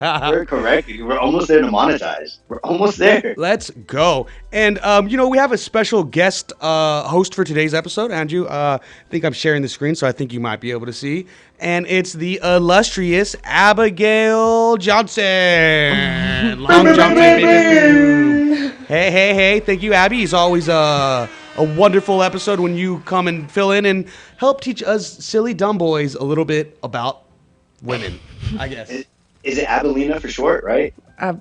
We're correct. We're almost there to monetize. We're almost there. Let's go. And, we have a special guest host for today's episode, Andrew. I think I'm sharing the screen, so I think you might be able to see. And it's the illustrious Abigail Johnson. Long Johnson. Hey. Thank you, Abby. It's always a wonderful episode when you come and fill in and help teach us silly dumb boys a little bit about women, I guess. Is it Abilena for short, right? Sure.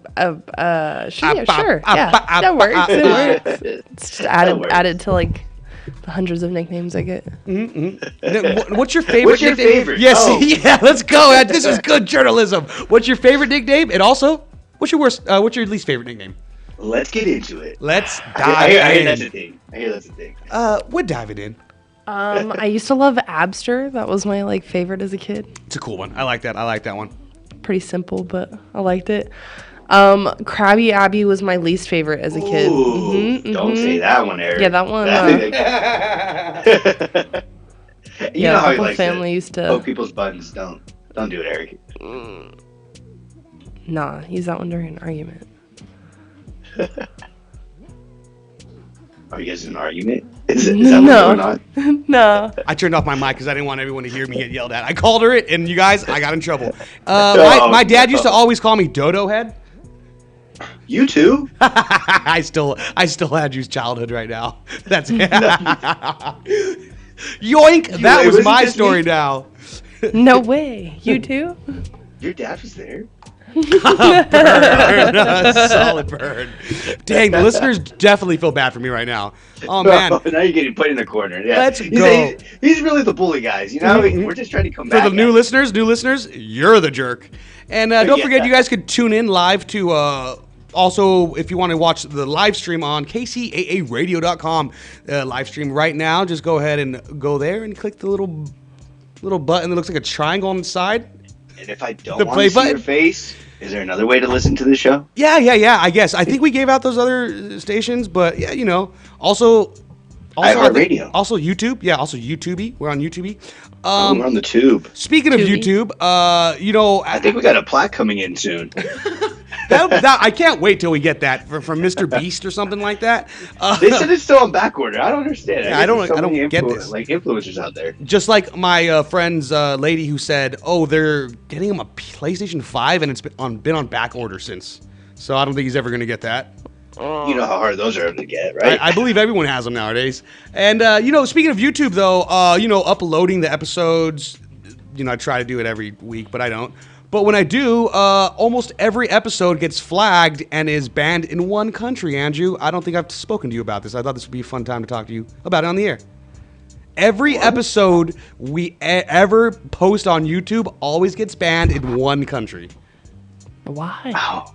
Yeah, that works. It works. It's just added to like the hundreds of nicknames I get. What's your favorite? What's your favorite? Yes, yeah. Let's go. This is good journalism. What's your favorite nickname? And also, what's your least favorite nickname? Let's get into it. Let's dive I hear in. that's a thing. I hear that's a thing. We're diving in. I used to love Abster. That was my favorite as a kid. It's a cool one. I like that one. Pretty simple, but I liked it. Krabby Abby was my least favorite as a kid. Don't say that one, Eric. Yeah, that one. You know how he likes family to used to poke people's buttons. Don't do it, Eric. Nah, use that one during an argument. Are you guys in an argument? Is that what's going on? No. I turned off my mic because I didn't want everyone to hear me get yelled at. I called her it, and you guys, I got in trouble. My dad used to always call me Dodo Head. You too? I still had you childhood right now. That's yoink. That was my story now. No way. You too? Your dad was there. Solid burn. Dang, the listeners definitely feel bad for me right now. Oh man. Now you're getting put in the corner. Yeah. Let's go. He's really the bully, guys. You know, we're just trying to come back. For the new listeners, you're the jerk. And don't forget, you guys could tune in live to also, if you want to watch the live stream on KCAAradio.com live stream right now, just go ahead and go there and click the little button that looks like a triangle on the side. And if I don't want to see your face, is there another way to listen to the show? Yeah. I guess. I think we gave out those other stations, but yeah, Also, iHeartRadio. Also YouTube. Yeah, also YouTube. We're on YouTube. We're on the tube. Speaking of YouTube, I think we got a plaque coming in soon. I can't wait till we get that from Mr. Beast or something like that. They said it's still on back order. I don't understand. Yeah, I don't get this. Like influencers out there. Just like my friend's lady who said, "Oh, they're getting him a PlayStation 5 and it's been on back order since." So I don't think he's ever going to get that. You know how hard those are to get, right? I believe everyone has them nowadays. And speaking of YouTube, though, uploading the episodes, I try to do it every week, but I don't. But when I do, almost every episode gets flagged and is banned in one country, Andrew. I don't think I've spoken to you about this. I thought this would be a fun time to talk to you about it on the air. Every episode we ever post on YouTube always gets banned in one country. Why? Wow.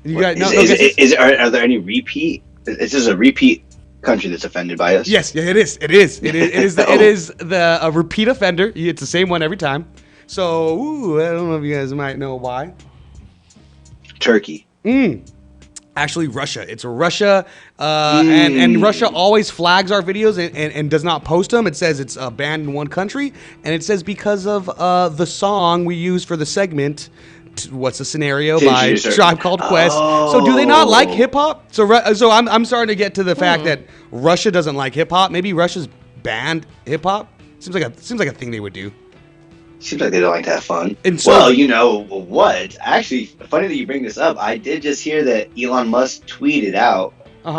You guys, are there any repeat? Is this a repeat country that's offended by us? Yes, yeah, it is. It is the repeat offender. It's the same one every time. So, I don't know if you guys might know why. Turkey. Actually, Russia. It's Russia, and Russia always flags our videos and does not post them. It says it's banned in one country, and it says because of the song we use for the segment, What's the Scenario by Tribe Called Quest. So do they not like hip-hop? So I'm starting to get to the fact that Russia doesn't like hip-hop. Maybe Russia's banned hip-hop. Seems like a thing they would do. Seems like they don't like to have fun. And so, well, you know what? Actually, funny that you bring this up. I did just hear that Elon Musk tweeted out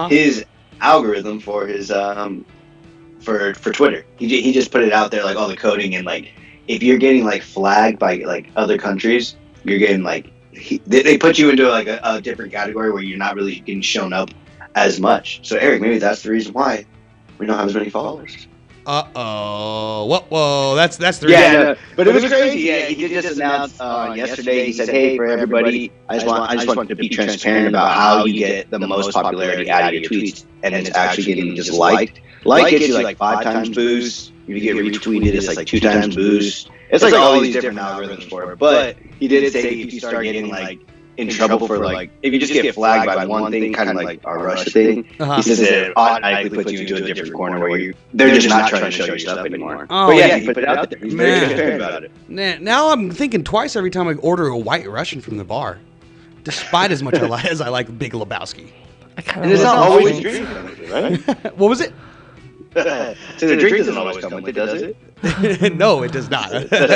his algorithm for his for Twitter. He just put it out there, like all the coding, and like if you're getting like flagged by like other countries, you're getting like they put you into like a different category where you're not really getting shown up as much. So Eric, maybe that's the reason why we don't have as many followers. Whoa, that's the reason. Yeah, but it was crazy. Yeah, he did just announce yesterday. He said, "Hey, for everybody, I just want to be transparent about how you get the most popularity out of your tweets, and it's actually getting just liked. Like gets you like 5 times boost. If you get retweeted, it's like 2 times boost. It's like all these different algorithms for it. But he did say if you start getting like in trouble for like if you just get flagged by one thing, kind of like our Russia thing. He says it automatically puts you into a different corner where they're just not trying to show your stuff anymore. But yeah, he put it out there. He's very transparent about it. Now I'm thinking twice every time I order a White Russian from the bar, despite as much as I like Big Lebowski. And it's not always drink, right? What was it? So the drink doesn't always come with it, does it? No, it does not.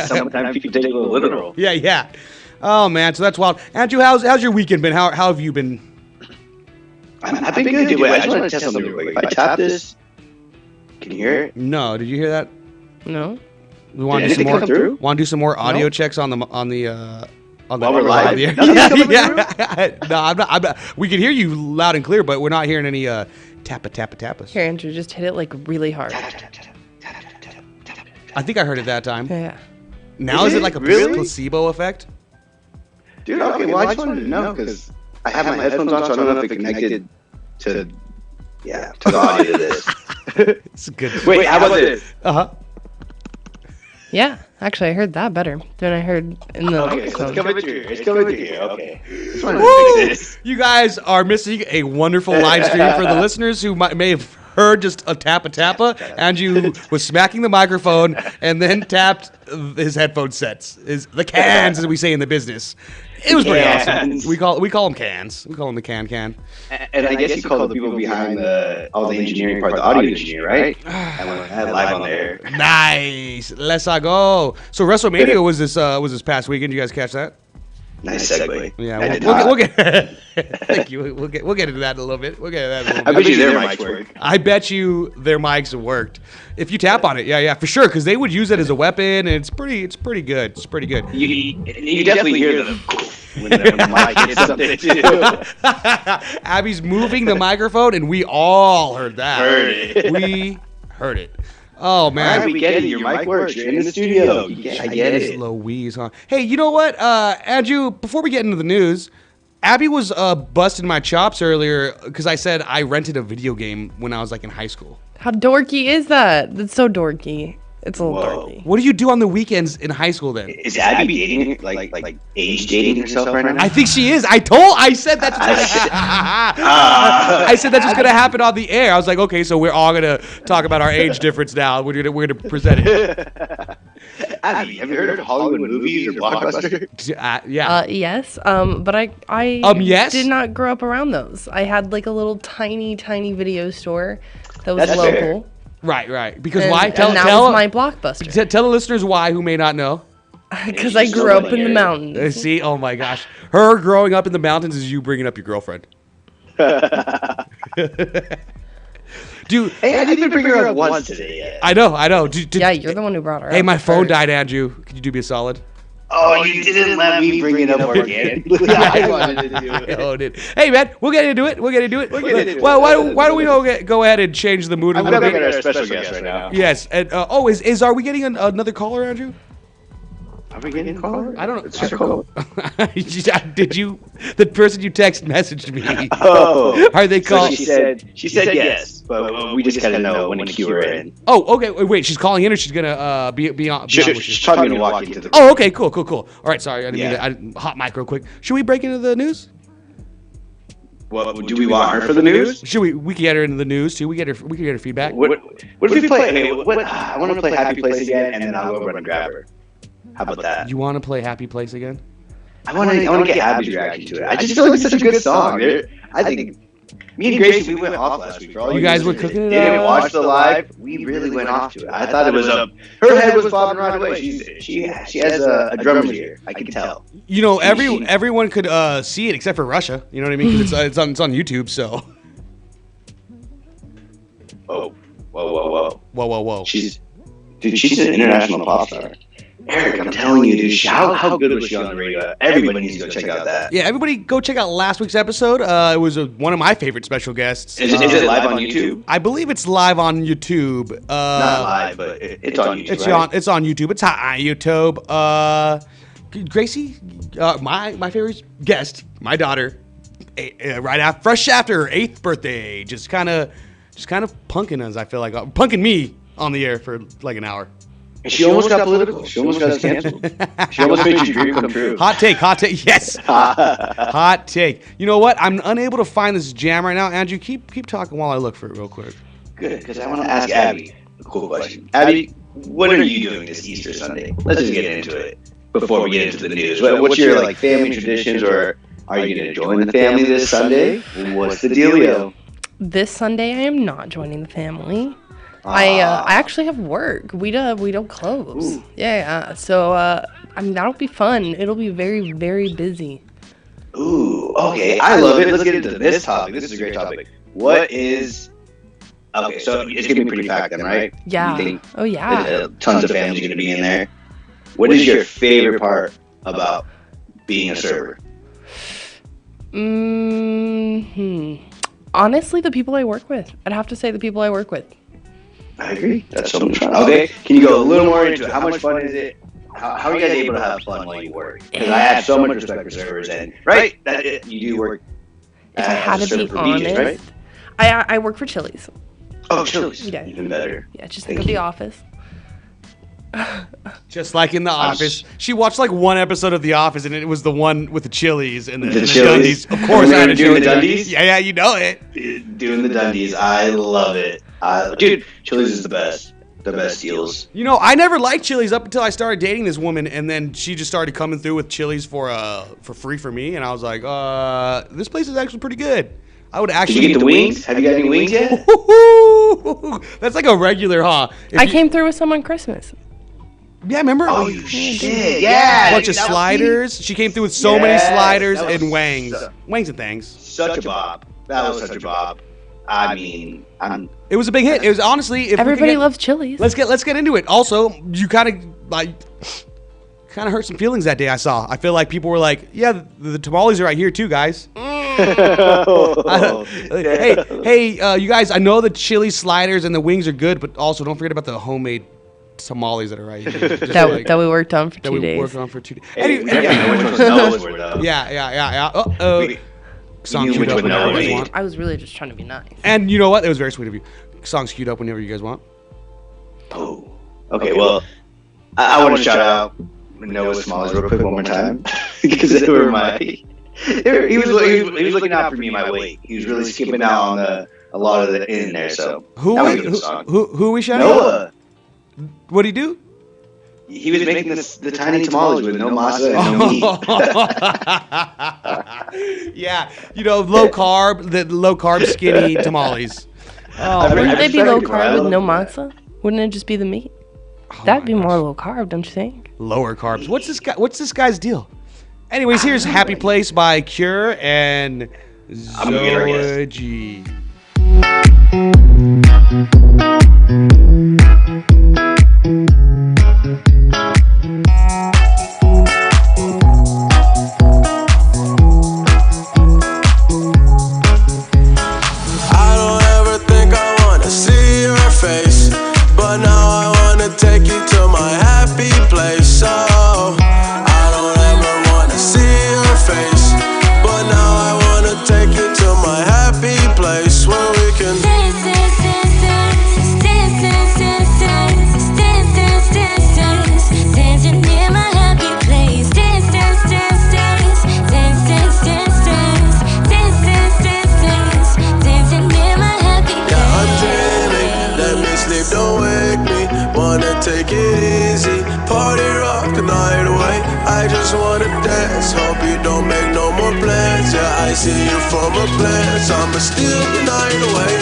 Sometimes people take it a little literal. Yeah. Oh man, so that's wild. Andrew, how's your weekend been? How have you been? I've been good, dude. Wait, I just want to test something real quick. If I tap this, can you hear it? No, did you hear that? No. We want to do some more. Want to do some more audio checks on the While we're live? Yeah. No, I'm not. We can hear you loud and clear, but we're not hearing any tappas. Here, Andrew, just hit it like really hard. I think I heard it that time. Yeah. Now is it like a placebo effect? Dude, okay, well, I just wanted to know because I have my headphones on, so I don't know if it connected to the audio of this. It's good. Wait, how about this? Yeah, actually, I heard that better than I heard in the. Okay, so it's coming through. It's coming through here. Okay. Just wanted Woo! to fix this. You guys are missing a wonderful live stream for the listeners who may have heard just a tappa. Andrew was smacking the microphone and then tapped his headphone sets, the cans, as we say in the business. It was pretty awesome. We call them cans. We call them the can. And I guess you call the people behind all the engineering part the audio engineer, right? I went live on there. Nice. Let's go. So WrestleMania was this past weekend. Did you guys catch that? Nice segue. Yeah, we'll get. Thank you. We'll get into that in a little bit. I bet you their mics work. I bet you their mics worked. If you tap on it, yeah, for sure, because they would use it as a weapon, and it's pretty good. It's pretty good. You definitely hear them when the mic hits something too. Abby's moving the microphone, and we all heard that. We heard it. Oh man, we get it. Your mic works. You're in the studio. I get it. Louise, huh? Hey, you know what, Andrew? Before we get into the news, Abby was busting my chops earlier because I said I rented a video game when I was like in high school. How dorky is that? That's so dorky. It's a little dorky. What do you do on the weekends in high school then? Is Abby dating like age dating herself right now? I think she is. I said that's I said that's what's gonna happen on the air. I was like, okay, so we're all gonna talk about our age difference now. We're gonna present it. Abby, have you heard of Hollywood movies or Blockbuster? Yeah. Yes. But I yes? did not grow up around those. I had like a little tiny video store that was local. Fair. Right. Because why? Tell was my Blockbuster. Tell the listeners why who may not know. Because I grew up in the mountains. See, oh my gosh, her growing up in the mountains is you bringing up your girlfriend. Dude, hey, I didn't bring her up once today yet. I know. Yeah, you're the one who brought her up. Hey, my phone died, Andrew. Could you do me a solid? Oh, you didn't let me bring it up organically. I wanted to do it. Oh, dude. Hey, man, we'll get into it. Well, why don't we go ahead and change the mood a little bit? I'm our special guest right now. Yes. And are we getting another caller, Andrew? Are we getting a caller? I don't know. It's just a call. Did you? The person you text messaged me. Oh. Are they calling? So she said yes, but we just gotta know when to cue her in. Oh, okay. Wait, she's calling in, or she's gonna be on? She's probably gonna walk into the room. Oh, okay. Cool. All right. Sorry, I didn't mean to hot mic real quick. Should we break into the news? Well, do we want her for the news? Should we? We can get her into the news too. We can get her feedback. What if we play? Hey, I want to play Happy Place again, and then I'll go run and grab her. How about that? You want to play Happy Place again? I want to get Abby's reaction to it. I just feel like it's such a good song. I think me and Gracie, we went off last week. For all you guys were cooking it up. Didn't watch the live. We really went off to it. I thought it was her head was bobbing right away. She has a drum ear. I can tell. You know, everyone could see it except for Russia. You know what I mean? Because it's on YouTube. So. Whoa. She's an international pop star. Eric, I'm telling you, dude, how good was she on the radio? Everybody needs to go check out that. Yeah, everybody go check out last week's episode. It was one of my favorite special guests. Is it live on YouTube? I believe it's live on YouTube. Not live, but it's on YouTube, right? It's on YouTube. It's on YouTube. Gracie, my favorite guest, my daughter, fresh after her 8th birthday, just kind of punking us. I feel like punking me on the air for like an hour. She almost got political. She almost got us canceled. She almost made your dream come true. Hot take. Yes. Hot take. You know what? I'm unable to find this jam right now. Andrew, keep talking while I look for it real quick. Good, because I want to ask Abby a cool question. Abby, what are you doing this Easter Sunday? Let's just get into it before we get into the news. What's your like family traditions, or are you going to join the family this Sunday? What's the dealio? This Sunday, I am not joining the family. I actually have work. We don't close. Ooh. Yeah. So that'll be fun. It'll be very, very busy. Ooh, okay. I love it. Let's get into this topic. This is a great topic. What is... Okay, so it's going to be pretty packed then, right? Yeah. Oh, yeah. Tons of families are going to be in there. What is your favorite part about being a server? Honestly, the people I work with. I'd have to say the people I work with. I agree. That's so much fun. Okay, can you go a little more into it? How much fun is it? How are you guys able to have fun while you work? Because I have so much respect for servers, and you do work. If I had to be honest, right? I work for Chili's. Oh, Chili's. Yeah. Even better. Yeah, just think of The Office. Just like in The Office. She watched like one episode of The Office, and it was the one with the Chili's and the Chili's. Dundies. Of course, I had to do the Dundies. Yeah, you know it. Doing the Dundies, I love it. Dude, Chili's is the best. The best deals. You know, I never liked Chili's up until I started dating this woman, and then she just started coming through with Chili's for free for me, and I was like, this place is actually pretty good. I would actually. Did you get the wings? Have you got any wings yet? That's like a regular, huh? I came through with some on Christmas. Yeah, remember? Oh, you shit. Yeah. A bunch of sliders. She came through with so many sliders and wangs. Wangs and things. Such a bob. That was such a bob. I mean, it was a big hit. It was honestly. Everybody loves Chili's. Let's get into it. Also, you kind of hurt some feelings that day. I feel like people were like, "Yeah, the tamales are right here too, guys." Hey, you guys. I know the chili sliders and the wings are good, but also don't forget about the homemade tamales that are right here. that we worked on for 2 days. We worked on for 2 days. Yeah. Song queued up whenever you guys want. I was really just trying to be nice. And you know what? It was very sweet of you. Songs queued up whenever you guys want. Oh. Okay, well, I want to shout out Noah's Smalls real quick one more time. Because they were he was looking out for me and my weight. He was really skipping out on a lot of the in there, so who are we shouting Noah. Out? What'd he do? He was making the tiny tamales with no masa and no meat. Yeah, low carb skinny tamales. Wouldn't they be low carb with no masa? Wouldn't it just be the meat? That'd be more low carb, don't you think? Lower carbs. What's this guy's deal? Anyways, here's Happy Place by Cure and Zoe G. I see you from a glance, I'ma steal the night away.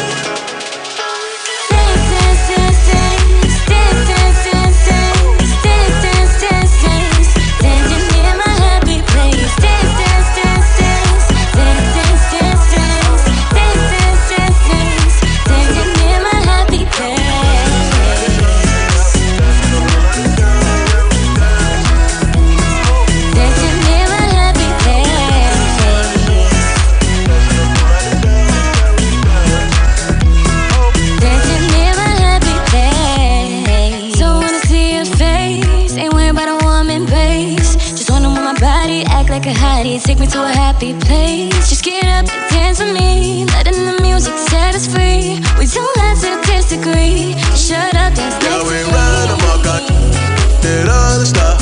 take me to a happy place. Just get up and dance with me, letting the music set us free. We don't have to disagree. Shut up, dance next to me. Yeah, we ride amok, I did other stuff.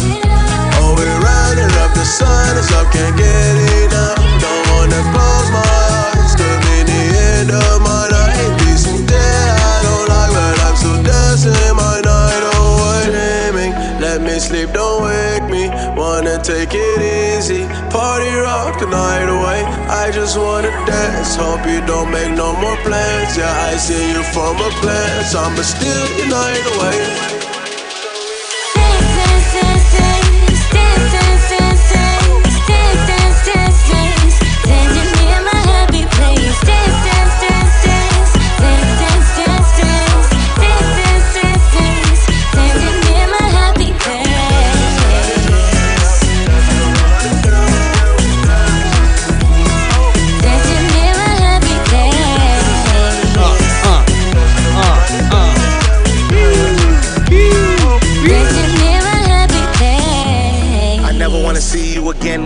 Oh, we riding up, the sun is up, can't get enough. Don't wanna close my eyes, could be the end of my night. Be some day I don't like, but I'm so dancing my night away. Dreaming, let me sleep, don't wake me. Wanna take it easy, party rock the night away. I just wanna dance, hope you don't make no more plans. Yeah, I see you from a glance, I'ma steal your night away.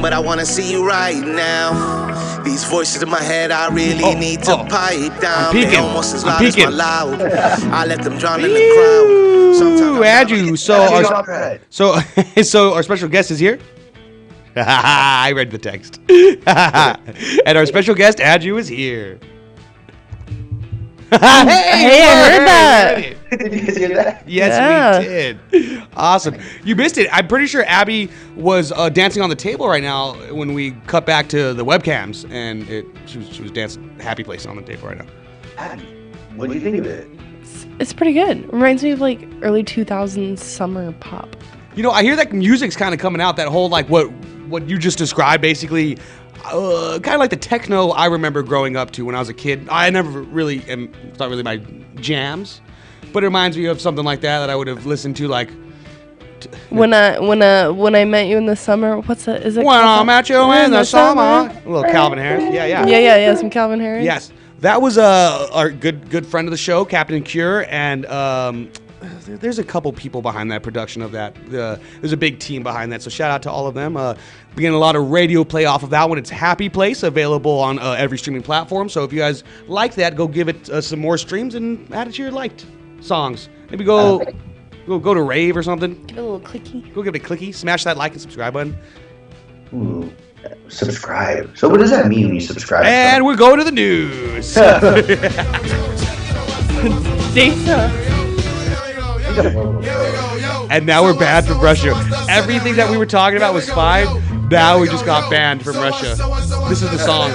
But I wanna see you right now. These voices in my head, I really need to pipe down. They almost as loud as my loud. I let them drown in the crowd. Andrew, so our special guest is here. I read the text. And our special guest, Andrew, is here. Hey, I heard that. Did you guys hear that? Yes, we did. Awesome. You missed it. I'm pretty sure Abby was dancing on the table right now when we cut back to the webcams, and she was dancing happy place on the table right now. Abby, what do you think of it? It's pretty good. Reminds me of like early 2000s summer pop. You know, I hear that music's kind of coming out. That whole like what you just described, basically. Kind of like the techno I remember growing up to when I was a kid. I never really it's not really my jams, but it reminds me of something like that I would have listened to like when I met you in the summer. What's that? Is it when I met you in the summer? A little Calvin Harris. Yeah. Some Calvin Harris. Yes, that was our good friend of the show, Captain Cure, and there's a couple people behind that production of that. There's a big team behind that, so shout out to all of them. We're getting a lot of radio play off of that one. It's Happy Place, available on every streaming platform. So if you guys like that, go give it some more streams and add it to your liked songs. Maybe go to rave or something. Give it a little clicky. Go give it a clicky. Smash that like and subscribe button. Ooh, subscribe. So what does that mean when you subscribe? And we're going to the news. Data. And now we're banned from Russia. Everything that we were talking about was fine. Now we just got banned from Russia. This is the song.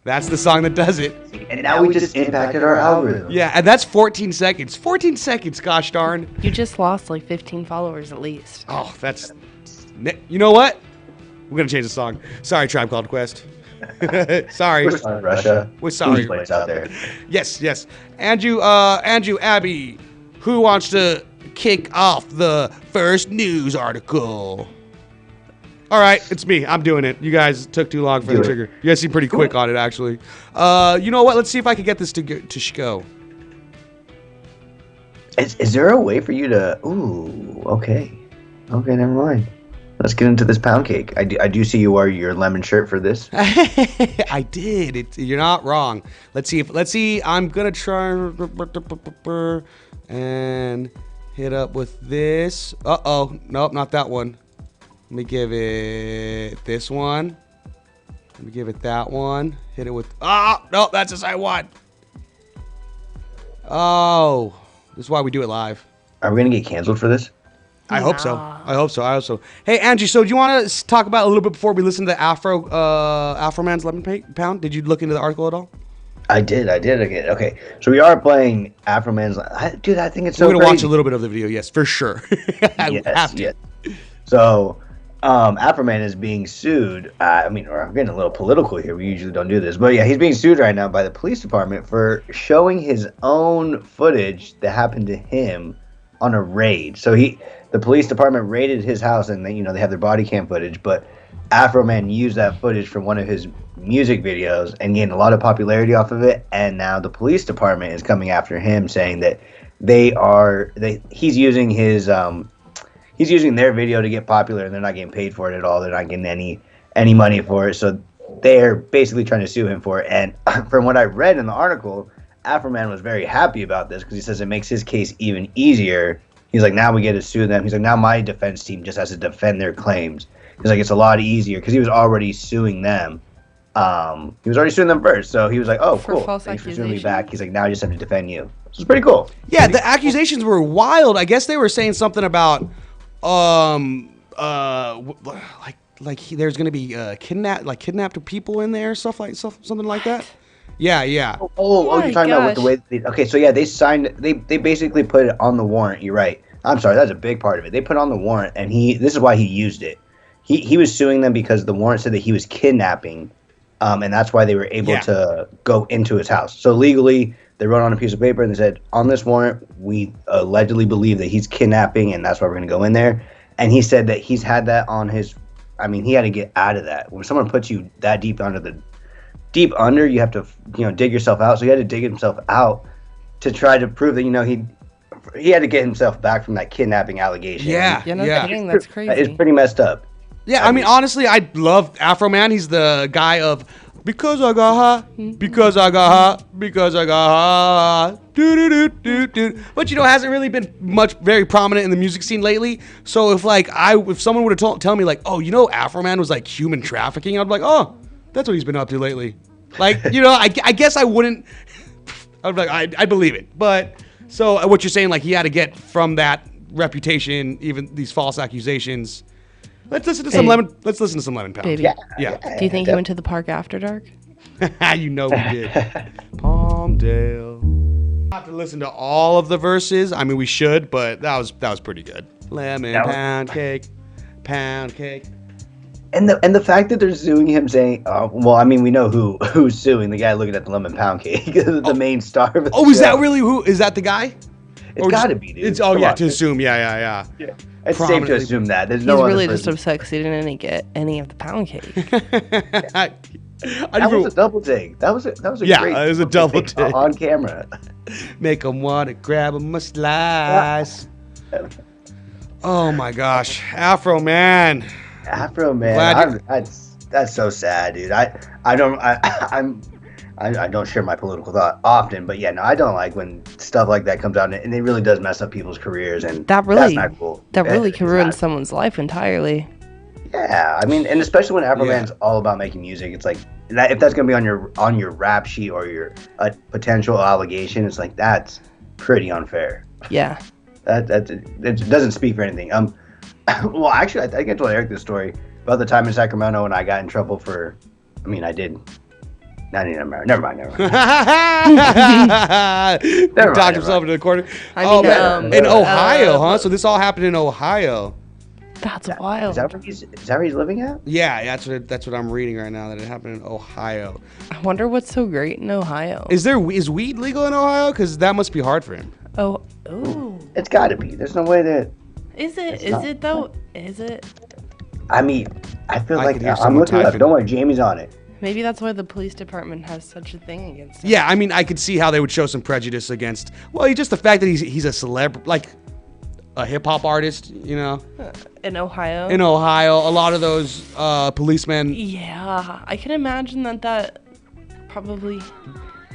That's the song that does it. And now we just impacted our algorithm. Yeah, and that's 14 seconds. 14 seconds, gosh darn. You just lost like 15 followers at least. Oh, that's... You know what? We're going to change the song. Sorry, Tribe Called Quest. Sorry. We're sorry, Russia. We're sorry. Who's out there? Yes. Andrew, Abby, who wants to kick off the first news article? All right, it's me. I'm doing it. You guys took too long for the trigger. You guys seem pretty quick on it, actually. You know what? Let's see if I can get this to go. Is there a way for you to... Ooh, okay. Okay, never mind. Let's get into this pound cake. I do see you wore your lemon shirt for this. I did. You're not wrong. Let's see. I'm going to try and hit up with this. Uh-oh. Nope, not that one. Let me give it this one. Let me give it that one. Hit it with... Oh, no, that's the same one. Oh, this is why we do it live. Are we going to get canceled for this? I hope so. Hey, Angie, so do you want to talk about a little bit before we listen to Afroman's Lemon Pound? Did you look into the article at all? I did. Okay, so we are playing Afroman's. Dude, I think it's so We're going to crazy. watch a little bit of the video, yes, for sure. I have to. Yes. So, Afroman is being sued. I'm getting a little political here. We usually don't do this. But yeah, he's being sued right now by the police department for showing his own footage that happened to him on a raid. So the police department raided his house, and they have their body cam footage, but Afroman used that footage from one of his music videos and gained a lot of popularity off of it, and now the police department is coming after him, saying that he's using their video to get popular, and they're not getting paid for it at all. They're not getting any money for it. So they're basically trying to sue him for it. And from what I read in the article, Afroman was very happy about this because he says it makes his case even easier. He's like, now we get to sue them. He's like, now my defense team just has to defend their claims. He's like, it's a lot easier because he was already suing them. He was already suing them first. So he was like, oh, cool. Thanks for suing me back. He's like, now I just have to defend you. So it's pretty cool. Yeah, the accusations were wild. I guess they were saying something about, there's gonna be kidnapped people in there, something like that. Yeah. Oh, you're talking about with the way. Okay, so yeah, they signed. They basically put it on the warrant. You're right. I'm sorry, that's a big part of it. They put it on the warrant, and this is why he used it. He was suing them because the warrant said that he was kidnapping, and that's why they were able to go into his house. So legally, they wrote on a piece of paper and they said, on this warrant, we allegedly believe that he's kidnapping, and that's why we're going to go in there. And he said that he's had that on his. I mean, he had to get out of that. When someone puts you that deep under, you have to, dig yourself out. So he had to dig himself out to try to prove that, he had to get himself back from that kidnapping allegation. Yeah. Kidding, that's crazy. It's pretty messed up. Yeah, I mean, honestly, I love Afroman. He's the guy of because I got high, because I got high, because I got high, But hasn't really been very prominent in the music scene lately. So if someone would have tell me like, oh, Afroman was like human trafficking, I'd be like, oh, that's what he's been up to lately. Like, I guess I wouldn't. I'd be like, I believe it. But so what you're saying, like he had to get from that reputation, even these false accusations. Let's listen to some lemon. Let's listen to some Lemon Pound. Baby. Yeah. Do you think he went to the park after dark? We did. Palmdale. Have to listen to all of the verses. I mean, we should, but that was pretty good. Lemon pound cake. And the fact that they're suing him, saying, we know who's suing the guy looking at the lemon pound cake, the main star of the show. Is that really who? Is that the guy? It's got to be, dude. To assume. Yeah. It's safe to assume that. There's He's no really other just upset because he didn't get any of the pound cake. That was a double take. That was a great. Yeah, it was a double take on camera. Make them want to grab a slice. Oh my gosh, Afroman. That's so sad, dude. I don't share my political thought often, but I don't like when stuff like that comes out, and it really does mess up people's careers, and that's not cool. That really can ruin someone's life entirely. Yeah, I mean, and especially when Afroman's all about making music, it's like if that's gonna be on your rap sheet or your potential allegation, it's like that's pretty unfair. Yeah, it doesn't speak for anything. Well, actually, I think I told Eric this story about the time in Sacramento when I got in trouble for. I mean, I did. Never mind. Talked himself into the corner. In Ohio, huh? So this all happened in Ohio. That's wild. Is that where he's living at? Yeah, that's what I'm reading right now. That it happened in Ohio. I wonder what's so great in Ohio. Is weed legal in Ohio? Because that must be hard for him. Oh. It's got to be. There's no way that. Is it? Is it though? Is it? I mean, I feel like I'm looking it up. Don't worry, Jamie's on it. Maybe that's why the police department has such a thing against him. Yeah, I mean, I could see how they would show some prejudice against. Well, just the fact that he's a celeb, like a hip hop artist, In Ohio. In Ohio, a lot of those policemen. Yeah, I can imagine that probably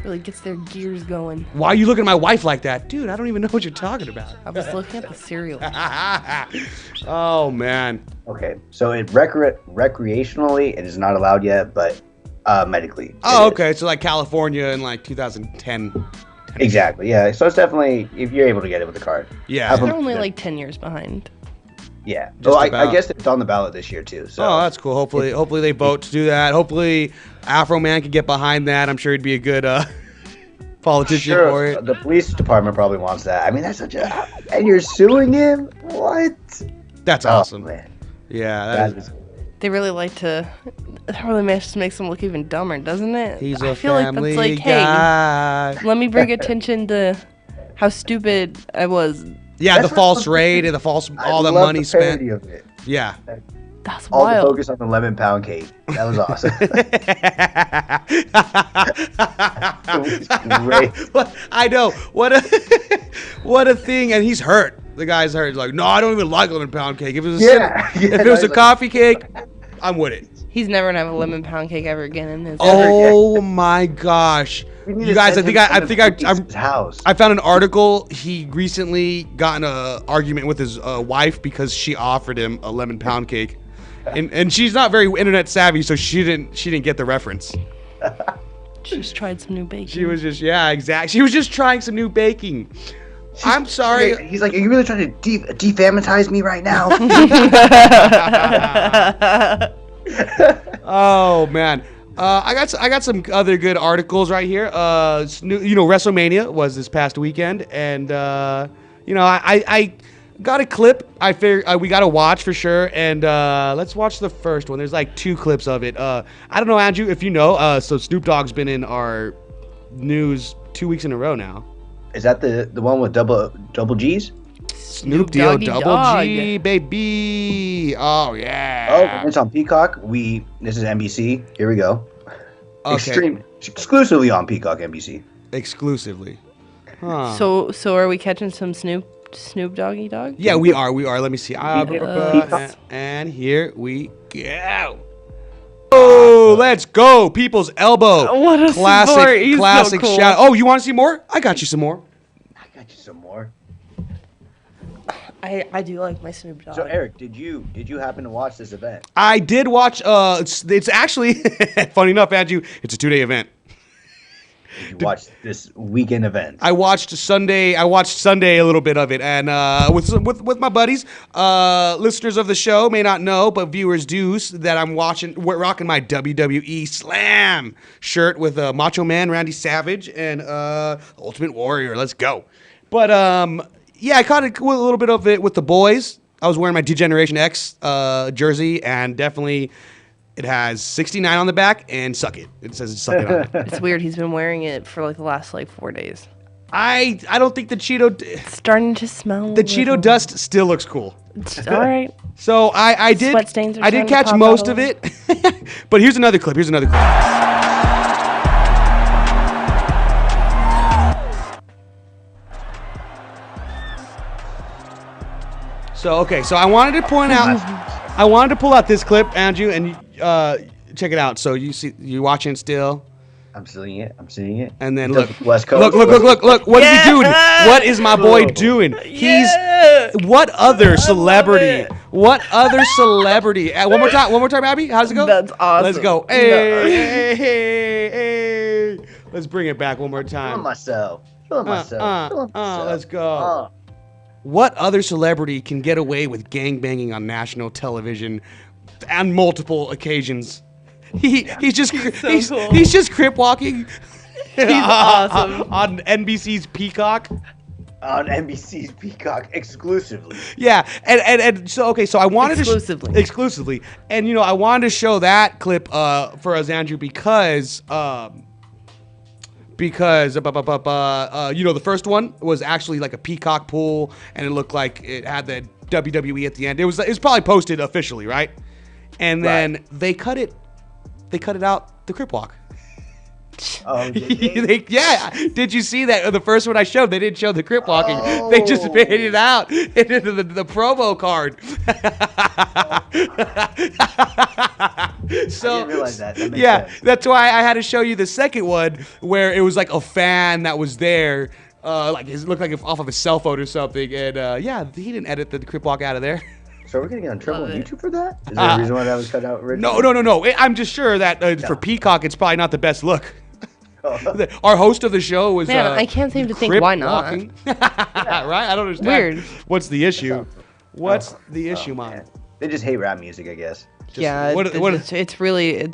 really gets their gears going. Why are you looking at my wife like that, dude? I don't even know what you're talking about. I was looking at the cereal. Oh man. Okay, so recreationally, it is not allowed yet, but medically. Oh, okay. So like California in like 2010. Exactly. Yeah. So it's definitely if you're able to get it with the card. Yeah. They're only like 10 years behind. Yeah. So I guess it's on the ballot this year too. So. Oh, that's cool. Hopefully they vote to do that. Hopefully Afroman can get behind that. I'm sure he'd be a good politician for it. The police department probably wants that. I mean, that's such a and you're suing him? What? That's awesome. Man. Yeah. They really like to. That really makes them look even dumber, doesn't it? He's I a feel family like that's like, guy. Hey, let me bring attention to how stupid I was. Yeah, the false raid and all the money spent. Of it. Yeah. That's all wild. the focus on the lemon pound cake. That was awesome. Great. I know. What a thing. And he's hurt. The guy's hurt. He's like, no, I don't even like lemon pound cake. If it was a coffee cake, I'm with it. He's never gonna have a lemon pound cake ever again in his. Oh my gosh! You guys, I found an article. He recently got in an argument with his wife because she offered him a lemon pound cake, and she's not very internet savvy, so she didn't get the reference. She just tried some new baking. She was just exactly. She was just trying some new baking. I'm sorry. He's like, are you really trying to defamatize me right now? Oh man. I got some other good articles right here. WrestleMania was this past weekend, and I got a clip. I figured we got to watch for sure, and let's watch the first one. There's like 2 clips of it. I don't know, Andrew, if you know. So Snoop Dogg's been in our news 2 weeks in a row now. Is that the one with double G's? Snoop Dogg Double G, baby. Oh yeah. Oh, it's on Peacock. This is NBC. Here we go. Okay. Exclusively on Peacock NBC. Exclusively. Huh. So are we catching some Snoop Doggy Dogg? Yeah, we are. Let me see. And here we go. Oh, let's go. People's Elbow. What a classic so cool. shout. Oh, you want to see more? I got you some more. I do like my Snoop Dogg. So Eric, did you happen to watch this event? I did watch. It's actually funny enough, Andrew. It's a 2-day event. Did you watch this weekend event? I watched Sunday a little bit of it, and with my buddies. Listeners of the show may not know, but viewers do, that we're rocking my WWE Slam shirt with Macho Man Randy Savage and Ultimate Warrior. Let's go. But yeah, I caught a little bit of it with the boys. I was wearing my D-Generation X jersey, and definitely it has 69 on the back and suck it. It says suck it on it. It's weird. He's been wearing it for like the last 4 days. I don't think the Cheeto... It's starting to smell. The Cheeto dust still looks cool. It's all right. So I did catch most of it. But here's another clip. So I wanted to point out, I wanted to pull out this clip, Andrew, and check it out. So you watching still? I'm seeing it. And then look, West Coast. Look. What is he doing? What is my boy doing? What other celebrity? One more time, Abby. How's it go? That's awesome. Let's go. Hey. Let's bring it back one more time. Feeling myself. Let's go. What other celebrity can get away with gangbanging on national television on multiple occasions? He's just crip walking. He's awesome on NBC's Peacock. On NBC's Peacock exclusively. Yeah, and so I wanted exclusively, and I wanted to show that clip for us, Andrew, because the first one was actually like a peacock pool, and it looked like it had the WWE at the end. It was probably posted officially, right? And then they cut it out the crip walk. Oh, did yeah. Did you see that? The first one I showed, they didn't show the crip walking. They just made it out into the promo card. So I didn't realize that. That makes sense. That's why I had to show you the second one where it was like a fan that was there. Like it looked like off of a cell phone or something. And he didn't edit the crip walk out of there. So we're gonna get on trouble on YouTube for that? Is there a reason why that was cut out originally? No. I'm just sure that for Peacock, it's probably not the best look. Our host of the show was. Man, I can't seem to think why not. Right? I don't understand. Weird. What's the issue? What's the issue, man? They just hate rap music, I guess. It's really.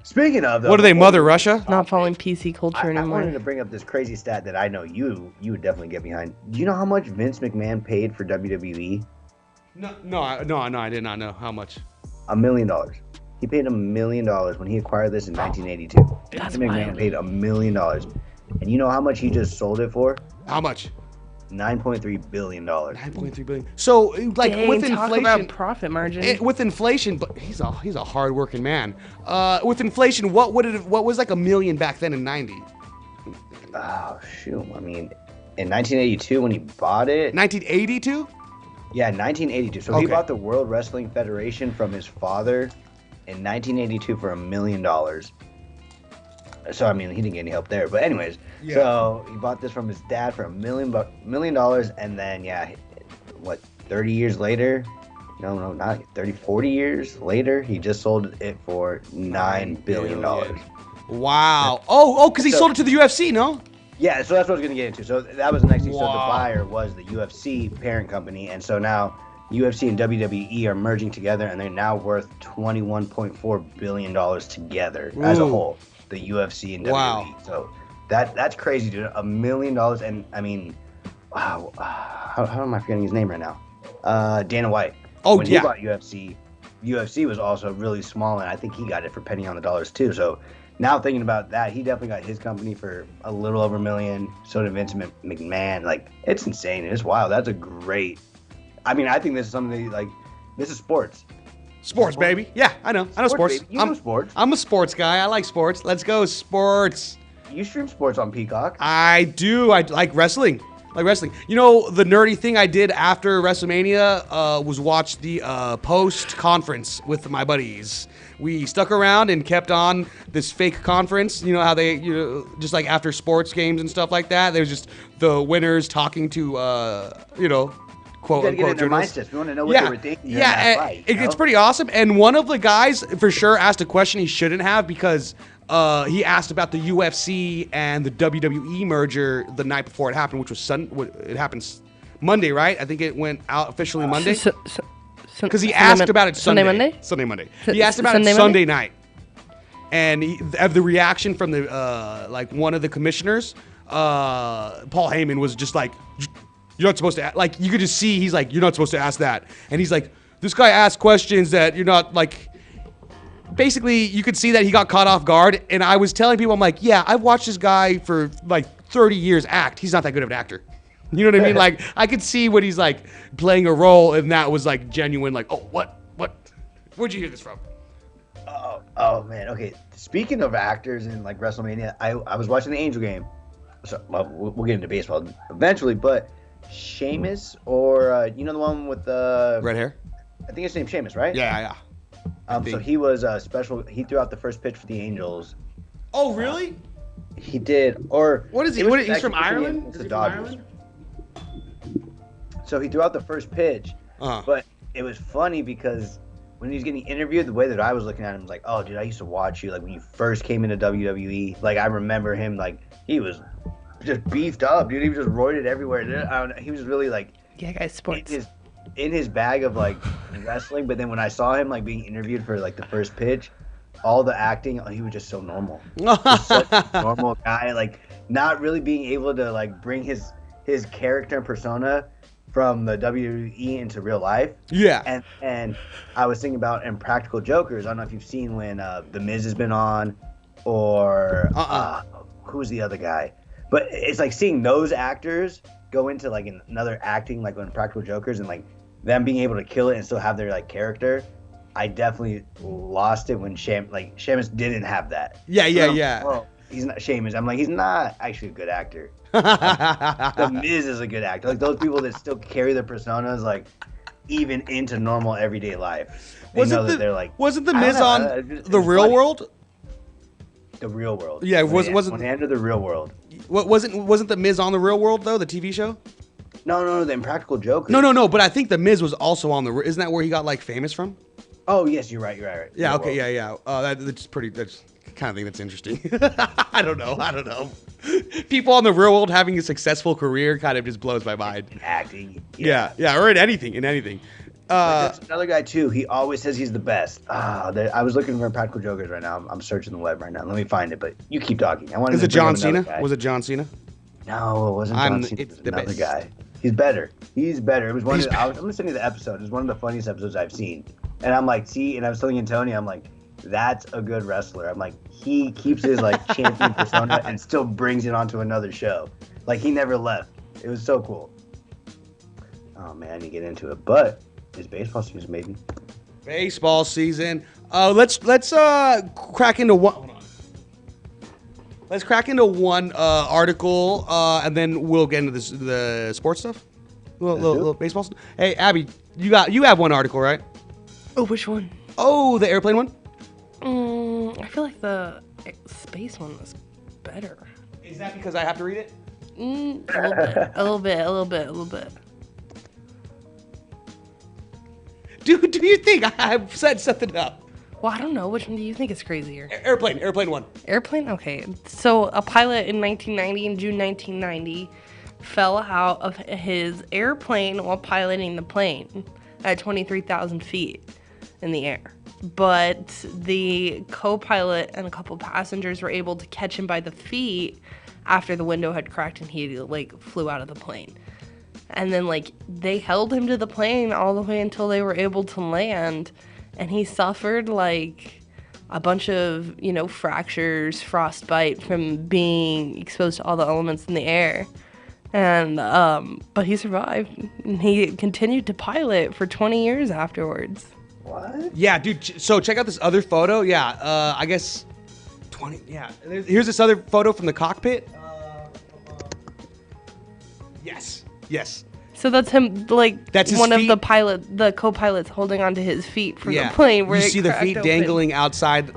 Speaking of, what are they, Mother Russia? Not following PC culture anymore. I wanted to bring up this crazy stat that I know you would definitely get behind. Do you know how much Vince McMahon paid for WWE? No, I did not know how much. $1 million. He paid $1 million when he acquired this in 1982. Vince McMahon paid $1 million. And you know how much he just sold it for? How much? $9.3 billion. $9.3 billion. So, like, with inflation, talk about profit margin. With inflation, but he's a hard-working man. With inflation, what was like $1 million back then in '90? Oh shoot! I mean, in 1982 when he bought it. 1982? Yeah, 1982. So he bought the World Wrestling Federation from his father in 1982 for $1 million. So I mean, he didn't get any help there. But anyways, so he bought this from his dad for $1 million, and then 30 years later? No, not 30, 40 years later, he just sold it for $9 billion. Wow. Oh, because he sold it to the UFC, no? Yeah, so that's what I was going to get into. So that was the next thing. So the buyer was the UFC parent company, and so now UFC and WWE are merging together, and they're now worth $21.4 billion together as a whole. The UFC and WWE. So that's crazy, dude. $1 million, and I mean, wow. How am I forgetting his name right now? Dana White. When he bought UFC was also really small, and I think he got it for penny on the dollars too. So now thinking about that, he definitely got his company for a little over $1 million. So did Vince McMahon. Like, it's insane. It's wild. That's a great. I mean, I think this is something like this is sports. Sports, baby. Yeah, I know sports. You know sports. I'm a sports guy. I like sports. Let's go, sports. You stream sports on Peacock. I do. I like wrestling. You know, the nerdy thing I did after WrestleMania was watch the post-conference with my buddies. We stuck around and kept on this fake conference. You know how they, just like after sports games and stuff like that, there's just the winners talking to, quote unquote journalists. We want to know what they were thinking. It's pretty awesome. And one of the guys for sure asked a question he shouldn't have because he asked about the UFC and the WWE merger the night before it happened, which was it happens Monday, right? I think it went out officially Monday. Because he asked about it Sunday. Sunday, Monday. He asked about it Sunday night. And the reaction from the one of the commissioners, Paul Heyman, was just like, you're not supposed to, like, you could just see, he's like, you're not supposed to ask that. And he's like, this guy asked questions that you're not, like, basically, you could see that he got caught off guard. And I was telling people, I'm like, yeah, I've watched this guy for, like, 30 years act. He's not that good of an actor. You know what I mean? Like, I could see when he's, like, playing a role, and that was, like, genuine, like, oh, what? Where'd you hear this from? Oh, man. Okay, speaking of actors in, like, WrestleMania, I was watching the Angel game. So, we'll get into baseball eventually, but Sheamus, or the one with the red hair? I think his name's Sheamus, right? Yeah. So he was special. He threw out the first pitch for the Angels. Oh, really? He did. Or what is he? He's from Ireland? It's the Dodgers. So he threw out the first pitch, but it was funny because when he was getting interviewed, the way that I was looking at him was like, oh, dude, I used to watch you like when you first came into WWE. Like, I remember him, like, he was just beefed up, dude. He was just roided everywhere. He was really like, yeah, guys, sports. In his bag of like wrestling, but then when I saw him like being interviewed for like the first pitch, all the acting, he was just so normal. Just such a normal guy, like not really being able to like bring his character and persona from the WWE into real life. Yeah. And I was thinking about Impractical Jokers. I don't know if you've seen when The Miz has been on, or who's the other guy? But it's like seeing those actors go into like another acting, like on Practical Jokers, and like them being able to kill it and still have their like character. I definitely lost it when Sheamus didn't have that. Yeah. Well, he's not Sheamus. I'm like, he's not actually a good actor. The Miz is a good actor. Like those people that still carry their personas like even into normal everyday life. Wasn't the Miz on The Real World? The Real World. Yeah, wasn't Under The Real World. Wasn't the Miz on The Real World though, the TV show? No, the Impractical Jokers. No, but I think the Miz was also on isn't that where he got like famous from? Oh yes, you're right. Yeah, okay, yeah. That's kind of thing that's interesting. I don't know. People on The Real World having a successful career kind of just blows my mind. Acting. Yeah, or in anything. There's another guy too. He always says he's the best. I was looking for Practical Jokers right now. I'm searching the web right now. Let me find it. But you keep talking. Is it John Cena? Was it John Cena? No, it wasn't John Cena. It was another guy. He's better. It was one. I'm listening to the episode. It was one of the funniest episodes I've seen. And I'm like, and I was telling Antonio, I'm like, that's a good wrestler. I'm like, he keeps his like champion persona and still brings it onto another show. Like he never left. It was so cool. Oh man, I need to get into it. But it's baseball season, maybe. Baseball season. Let's crack into one. Hold on. Let's crack into one article, and then we'll get into the sports stuff. Little baseball stuff. Hey, Abby, you have one article, right? Oh, which one? Oh, the airplane one. I feel like the space one was better. Is that because I have to read it? A little bit. Do you think I've set something up? Well, I don't know. Which one do you think is crazier? Airplane one. Airplane? Okay. So a pilot in 1990, in June 1990, fell out of his airplane while piloting the plane at 23,000 feet in the air. But the co-pilot and a couple passengers were able to catch him by the feet after the window had cracked and he flew out of the plane. And then they held him to the plane all the way until they were able to land, and he suffered a bunch of, fractures, frostbite from being exposed to all the elements in the air. And but he survived, and he continued to pilot for 20 years afterwards. What? Yeah, dude. So check out this other photo. Yeah, I guess 20. Yeah, here's this other photo from the cockpit. Yes. So that's him, that's one feet. of the co-pilots holding onto his feet from the plane. Where you see the feet open. dangling outside,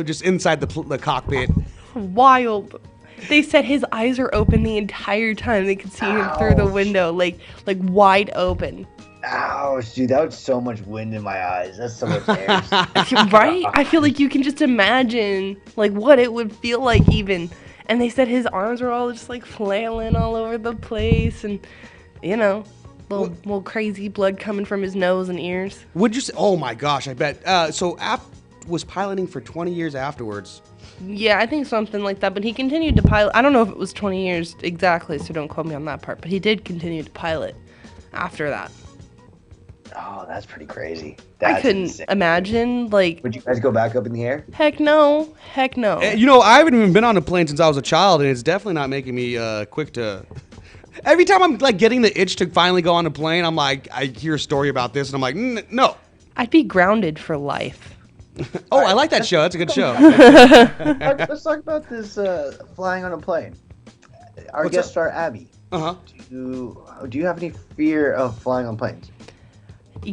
just inside the cockpit. Wild. They said his eyes are open the entire time. They could see him through the window, like wide open. Ouch, dude, that was so much wind in my eyes. That's so much air. Right? I feel like you can just imagine, what it would feel like even. And they said his arms were all just, flailing all over the place. And, little crazy blood coming from his nose and ears. Would you say? Oh, my gosh, I bet. So was piloting for 20 years afterwards. Yeah, I think something like that. But he continued to pilot. I don't know if it was 20 years exactly, so don't quote me on that part. But he did continue to pilot after that. Oh, that's pretty crazy. I couldn't imagine, Would you guys go back up in the air? Heck no. I haven't even been on a plane since I was a child, and it's definitely not making me quick to... Every time I'm, getting the itch to finally go on a plane, I'm I hear a story about this, and I'm like, no. I'd be grounded for life. Oh, I like that show. That's a good show. Let's talk about this flying on a plane. Our guest star, Abby. Uh-huh. Do you have any fear of flying on planes? I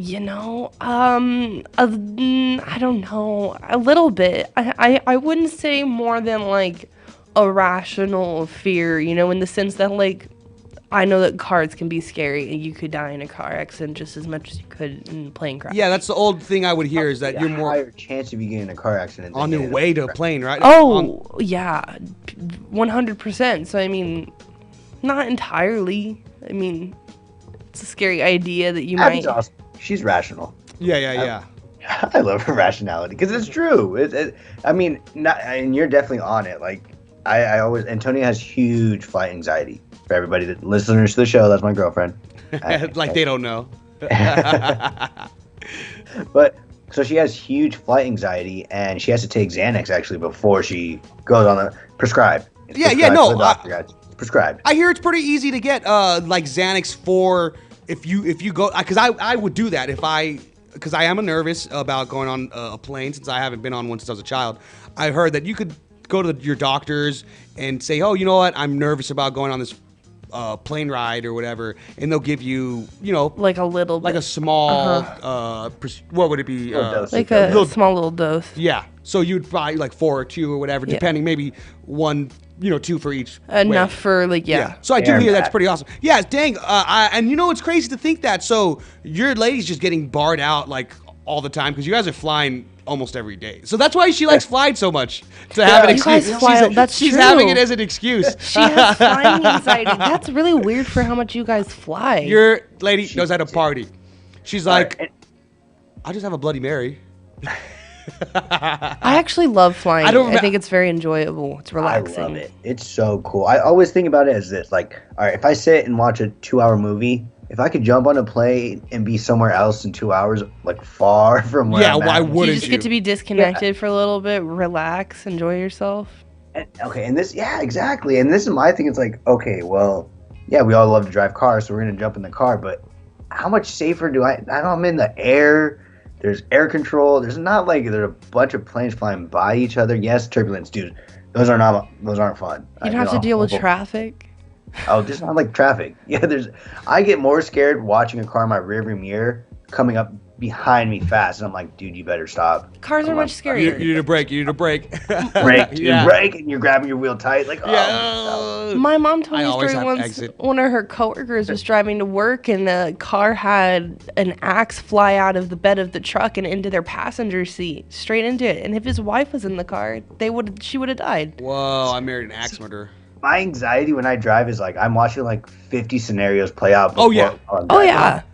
don't know. A little bit. I wouldn't say more than a rational fear, in the sense that I know that cars can be scary and you could die in a car accident just as much as you could in a plane crash. Yeah, that's the old thing I would hear is that you're more higher chance of you getting in a car accident on your way to a plane, right? Oh, yeah. 100%. So not entirely. It's a scary idea that you Abby's might awesome. She's rational. Yeah. I love her rationality because it's true. And you're definitely on it. I always, Antonia has huge flight anxiety. For everybody that listeners to the show, that's my girlfriend. They don't know. But so she has huge flight anxiety, and she has to take Xanax actually before she goes on the prescribed. Prescribed. I hear it's pretty easy to get Xanax for if you go, because I would do that because I am nervous about going on a plane since I haven't been on one since I was a child. I heard that you could go to your doctors and say, oh, you know what, I'm nervous about going on this plane ride or whatever, and they'll give you, a little bit. A small, what would it be? A small little dose. Yeah. So you'd buy 4 or 2 or whatever, depending, maybe 1, 2 for each. Enough way. for Yeah. So I do hear that's pretty awesome. Yeah, dang. And it's crazy to think that. So your lady's just getting barred out all the time because you guys are flying almost every day. So that's why she likes flying so much, to have an excuse. She's having it as an excuse. She has flying anxiety. That's really weird for how much you guys fly. Your lady knows how to party. She's I just have a Bloody Mary. I actually love flying. I think it's very enjoyable. It's relaxing. I love it. It's so cool. I always think about it as this, all right, if I sit and watch a 2-hour movie, if I could jump on a plane and be somewhere else in 2 hours, far from where I'm at. Why wouldn't you? You just get to be disconnected for a little bit, relax, enjoy yourself. And this, exactly. And this is my thing. It's okay, well, yeah, we all love to drive cars, so we're going to jump in the car, but how much safer I'm in the air. There's air control. There's not there's a bunch of planes flying by each other. Yes, turbulence, dude. Those aren't fun. You don't have to deal with traffic. Oh, just not traffic. Yeah, I get more scared watching a car in my rearview mirror coming up behind me fast, and I'm like, dude, you better stop. Cars are much scarier. You need a break. Brake, Yeah. brake, and you're grabbing your wheel tight, like, My mom told me a story once. Exit. One of her coworkers was driving to work, and the car had an axe fly out of the bed of the truck and into their passenger seat, straight into it. And if his wife was in the car, she would have died. Whoa! I married an axe murderer. My anxiety when I drive is like I'm watching like 50 scenarios play out. Oh yeah.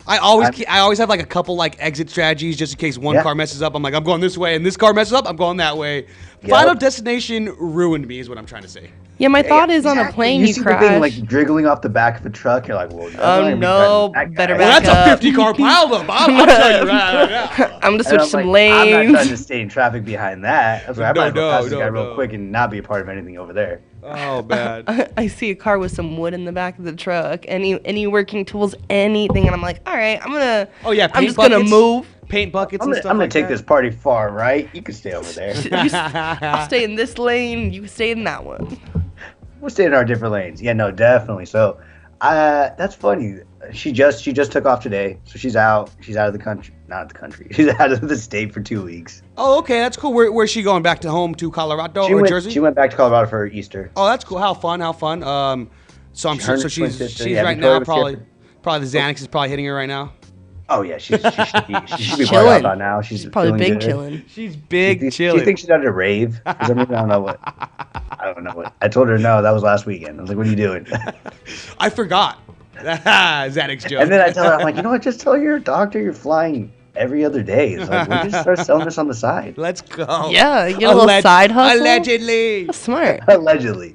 I always have like a couple like exit strategies just in case one car messes up. I'm like, I'm going this way, and this car messes up, I'm going that way. Yep. Final Destination ruined me, is what I'm trying to say. Yeah, my thought is on a plane you crash. The thing like driggling off the back of a truck. You're like, well, no, better back up. That's a 50 car pileup. I'll tell you right. I'm gonna switch some lanes. I'm not trying to stay in traffic behind that. I was like, I might pass this guy real quick and not be a part of anything over there. Oh, man. I see a car with some wood in the back of the truck, any working tools, anything, and I'm like, all right, I'm just gonna move. Paint buckets and stuff. I'm gonna take this party far right. You can stay over there. I'll stay in this lane. You can stay in that one. We'll stay in our different lanes. Yeah, no, definitely. So, that's funny. She just took off today, so she's out. She's out of the country. Not the country. She's out of the state for 2 weeks. Oh, okay, that's cool. Where's she going? Back to home to Colorado or Jersey? She went back to Colorado for Easter. Oh, that's cool. How fun. So I'm sure. So she's right now probably the Xanax is probably hitting her right now. Oh yeah, she should be chilling by now. She's probably big chilling. She's big chilling. Do you think she's at a rave? I don't know what. I told her no. That was last weekend. I was like, "What are you doing?" I forgot. Xanax joke. And then I tell her, I'm like, you know what? Just tell your doctor you're flying every other day. It's like, we just start selling this on the side. Let's go. Yeah, you get a little side hustle. Allegedly. That's smart. Allegedly,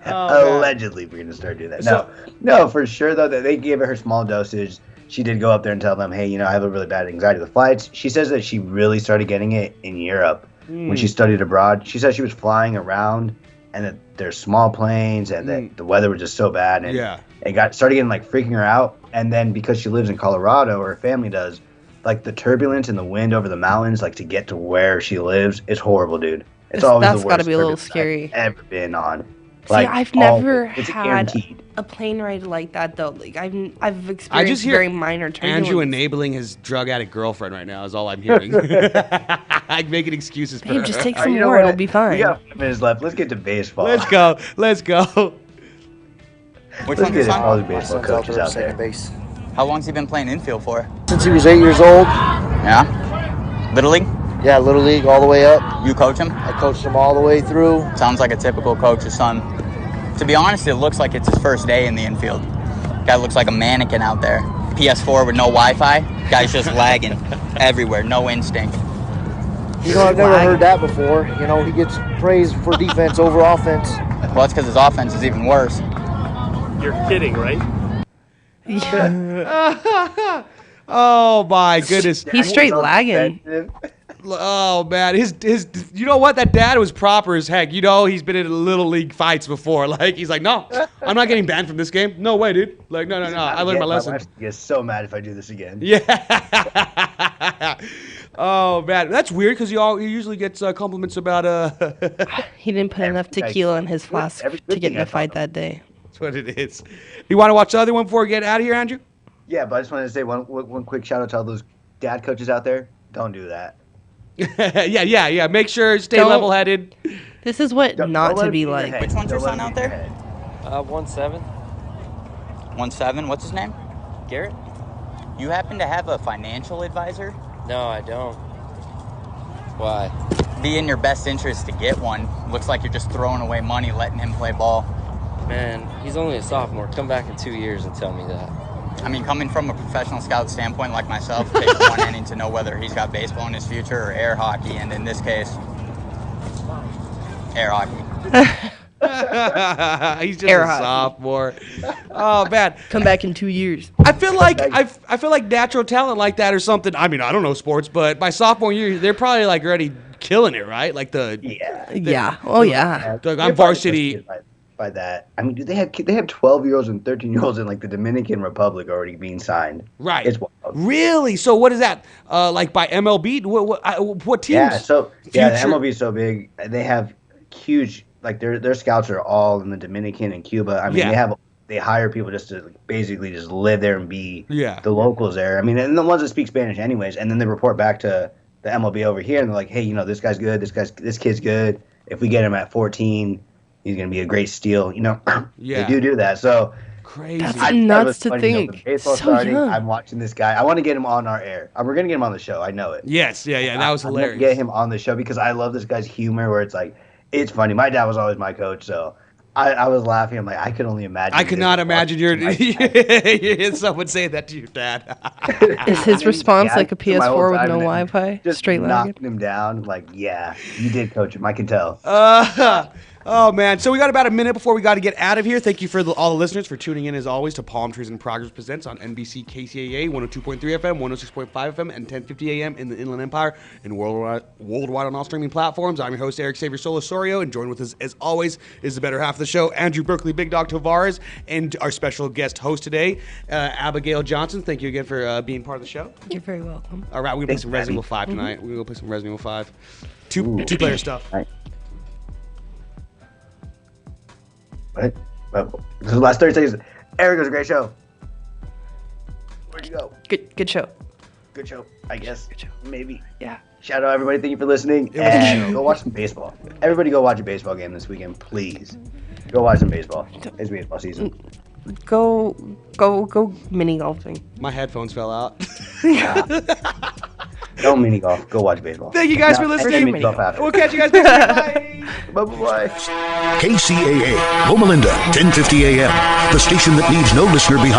we're gonna start doing that. No, for sure though that they gave her small dosage. She did go up there and tell them, hey, I have a really bad anxiety with flights. She says that she really started getting it in Europe when she studied abroad. She said she was flying around and that there's small planes and that the weather was just so bad. And it started getting like freaking her out. And then because she lives in Colorado, or her family does, like the turbulence and the wind over the mountains, like to get to where she lives, it's horrible, dude. It's always the worst. That's got to be a little scary. I've ever been on. See, I've never had a plane ride like that though. Like I've experienced very minor turbulence. Andrew enabling his drug addict girlfriend right now is all I'm hearing. I'm making excuses for her. Just take some more, it'll be fine. We got 5 minutes left. Let's get to baseball. Let's go. Which one's your son? All the baseball coaches out there. Base. How long's he been playing infield for? Since he was 8 years old. Yeah? Little League? Yeah, Little League all the way up. You coach him? I coached him all the way through. Sounds like a typical coach's son. To be honest, it looks like it's his first day in the infield. Guy looks like a mannequin out there. PS4 with no Wi-Fi. Guy's just lagging everywhere, no instinct. I've never heard that before. He gets praised for defense over offense. Well, that's because his offense is even worse. You're kidding, right? Yeah. Oh my goodness. He's straight lagging. Oh man, his you know what? That dad was proper as heck. He's been in little league fights before. Like he's like, no, I'm not getting banned from this game. No way, dude. Like no. I learned my lesson. My wife gets so mad if I do this again. Yeah. Oh man, that's weird because he usually gets compliments about He didn't put enough tequila in his flask to get in a fight that day. That's what it is. You want to watch the other one before we get out of here, Andrew? Yeah, but I just wanted to say one quick shout out to all those dad coaches out there. Don't do that. Yeah. Make sure stay level-headed. This is what not to be like. Which one's your son out there? 1-7. 1-7. What's his name? Garrett. You happen to have a financial advisor? No, I don't. Why? Be in your best interest to get one. Looks like you're just throwing away money letting him play ball. Man, he's only a sophomore. Come back in 2 years and tell me that. I mean, coming from a professional scout standpoint like myself, it takes one inning to know whether he's got baseball in his future or air hockey, and in this case, air hockey. He's just a sophomore. Oh man, come back in 2 years. I feel like natural talent like that or something. I mean, I don't know sports, but by sophomore year, they're probably like already killing it, right? Like I'm varsity. By that, I mean, they have 12-year-olds and 13-year-olds in like the Dominican Republic already being signed. Right. It's wild. Really? So what is that? Like by MLB? What teams? Yeah. So the MLB is so big. They have huge. Like their scouts are all in the Dominican and Cuba. I mean, they have they hire people just to basically just live there and be the locals there. I mean, and the ones that speak Spanish anyways, and then they report back to the MLB over here, and they're like, hey, this guy's good, this kid's good. If we get him at 14, he's gonna be a great steal. They do that. So crazy. That's nuts to think. Baseball starting. Young. I'm watching this guy. I want to get him on our air. We're gonna get him on the show. I know it. Yes, yeah. That was hilarious. I'm gonna get him on the show because I love this guy's humor. Where it's like, it's funny. My dad was always my coach, so I was laughing. I'm like, I could only imagine. I could not imagine someone say that to your dad. Is his response like a PS4 with no Wi-Fi? Just straight knocking him down. Like, yeah, you did coach him. I can tell. Oh, man. So we got about a minute before we got to get out of here. Thank you for all the listeners for tuning in, as always, to Palmtrees in Progress Presents on NBC KCAA 102.3 FM, 106.5 FM, and 1050 AM in the Inland Empire and worldwide on all streaming platforms. I'm your host, Erick Osario, and joined with us, as always, is the better half of the show, Andrew Berkeley Big Dog Tavares, and our special guest host today, Abigail Johnson. Thank you again for being part of the show. You're very welcome. All right, we're going to play some Resident Evil 5 tonight. We're going to go play some Resident Evil 5. Two-player stuff. All right. What? Well, this is the last 30 seconds. Eric, it was a great show. Where'd you go? Good show. Good show, I guess. Good show. Maybe. Yeah. Shout out everybody. Thank you for listening. And go watch some baseball. Everybody go watch a baseball game this weekend, please. Go watch some baseball. It's baseball season. Go mini golfing. My headphones fell out. Don't mini golf. Go watch baseball. Thank you guys for listening. We'll catch you guys next week. Bye. Bye-bye. KCAA, Loma Linda, 1050 AM. The station that leaves no listener behind.